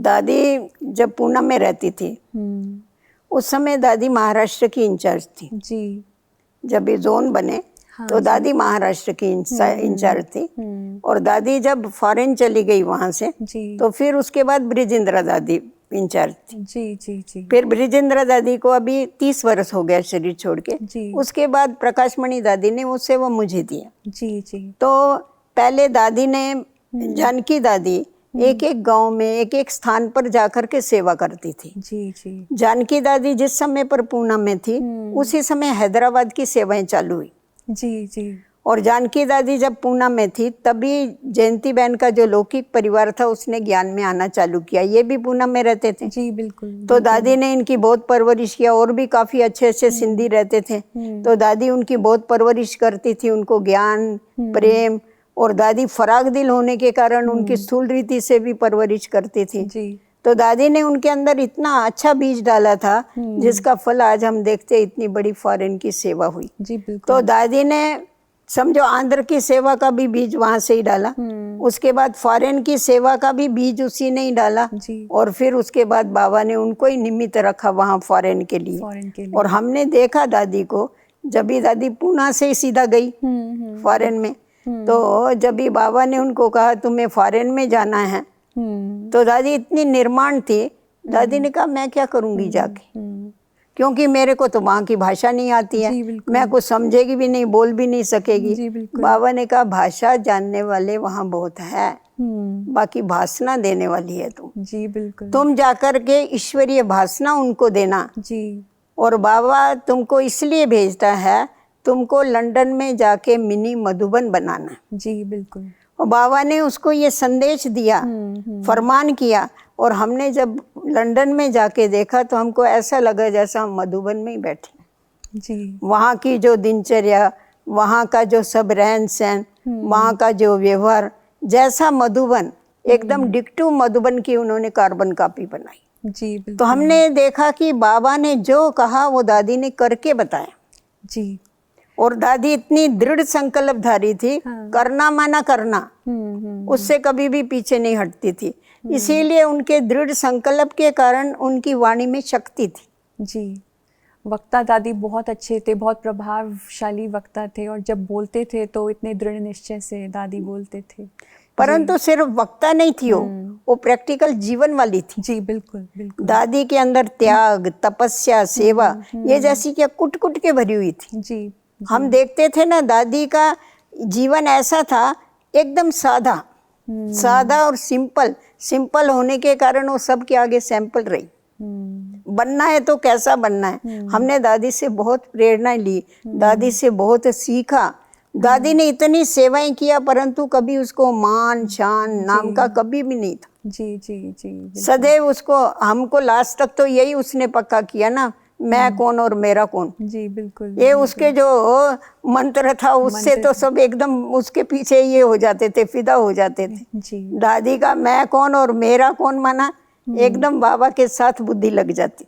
दादी जब पूना में रहती थी उस समय दादी महाराष्ट्र की इंचार्ज थी जी। जब ये जोन बने हाँ तो दादी महाराष्ट्र की इंचार्ज थी। और दादी जब फॉरेन चली गई वहां से जी। तो फिर उसके बाद ब्रिजेंद्रा दादी इंचार्ज थी। जी जी जी। फिर ब्रिजेंद्रा दादी को अभी 30 वर्ष हो गया शरीर छोड़ के। जी। उसके बाद प्रकाशमणि दादी ने वो सेवा मुझे दिया। जी जी। तो पहले दादी ने जानकी दादी एक एक गांव में एक एक स्थान पर जाकर के सेवा करती थी। जी जी। जानकी दादी जिस समय पर पूना में थी उसी समय हैदराबाद की सेवाएं चालू हुई। जी जी। और जानकी दादी जब पूना में थी तभी जयंती बहन का जो लौकिक परिवार था उसने ज्ञान में आना चालू किया। ये भी पूना में रहते थे। जी बिल्कुल। तो दादी ने इनकी बहुत परवरिश किया। और भी काफी अच्छे अच्छे सिंधी रहते थे तो दादी उनकी बहुत परवरिश करती थी, उनको ज्ञान प्रेम। और दादी फराग दिल होने के कारण उनकी स्थूल रीति से भी परवरिश करती थी। जी। तो दादी ने उनके अंदर इतना अच्छा बीज डाला था जिसका फल आज हम देखते इतनी बड़ी फॉरेन की सेवा हुई। जी बिल्कुल। तो दादी ने समझो आंध्र की सेवा का भी बीज वहां से ही डाला। उसके बाद फॉरेन की सेवा का भी बीज उसी ने ही डाला। जी। और फिर उसके बाद बाबा ने उनको ही निमित्त रखा वहां फॉरेन के लिए। और हमने देखा दादी को जब भी दादी पूना से ही सीधा गई फॉरेन में। तो जब भी बाबा ने उनको कहा तुम्हें फॉरेन में जाना है तो दादी इतनी निर्माण थी। दादी ने कहा मैं क्या करूंगी जाके, क्योंकि मेरे को तो वहाँ की भाषा नहीं आती है, मैं कुछ समझेगी भी नहीं, बोल भी नहीं सकेगी। बाबा ने कहा भाषा जानने वाले वहाँ बहुत है, बाकी भाषणा देने वाली है तुम। जी बिल्कुल। तुम जाकर के ईश्वरीय भाषणा उनको देना। जी। और बाबा तुमको इसलिए भेजता है, तुमको लंदन में जाके मिनी मधुबन बनाना। जी बिल्कुल। और बाबा ने उसको ये संदेश दिया, फरमान किया। और हमने जब लंदन में जाके देखा तो हमको ऐसा लगा जैसा हम मधुबन में ही बैठे। जी। वहाँ की जो दिनचर्या, वहाँ का जो सब रहन सहन, वहाँ का जो व्यवहार, जैसा मधुबन, एकदम डिक्टू मधुबन की उन्होंने कार्बन कॉपी बनाई। जी बिल्कुल। तो हमने देखा कि बाबा ने जो कहा वो दादी ने करके बताया। जी। और दादी इतनी दृढ़ संकल्पधारी थी, करना माना करना, उससे कभी भी पीछे नहीं हटती थी। इसीलिए उनके दृढ़ संकल्प के कारण उनकी वाणी में शक्ति थी। जी। वक्ता दादी बहुत अच्छे थे, बहुत प्रभावशाली वक्ता थे। और जब बोलते थे तो इतने दृढ़ निश्चय से दादी बोलते थे। परंतु सिर्फ वक्ता नहीं थी वो प्रैक्टिकल जीवन वाली थी। जी बिल्कुल बिल्कुल। दादी के अंदर त्याग, तपस्या, सेवा ये जैसी क्या कुट कुट के भरी हुई थी। जी। हम देखते थे ना, दादी का जीवन ऐसा था एकदम सादा, सादा और सिंपल। सिंपल होने के कारण वो सबके आगे सैंपल रही। बनना है तो कैसा बनना है। हमने दादी से बहुत प्रेरणा ली, दादी से बहुत सीखा। दादी ने इतनी सेवाएं किया परंतु कभी उसको मान शान नाम का कभी भी नहीं था। जी जी जी। सदैव उसको, हमको लास्ट तक तो यही उसने पक्का किया ना, मैं कौन और मेरा कौन। जी बिल्कुल। ये उसके जो मंत्र था उससे तो सब एकदम उसके पीछे ये हो जाते थे, फिदा हो जाते थे। जी। दादी का मैं कौन और मेरा कौन माना, एकदम बाबा के साथ बुद्धि लग जाती।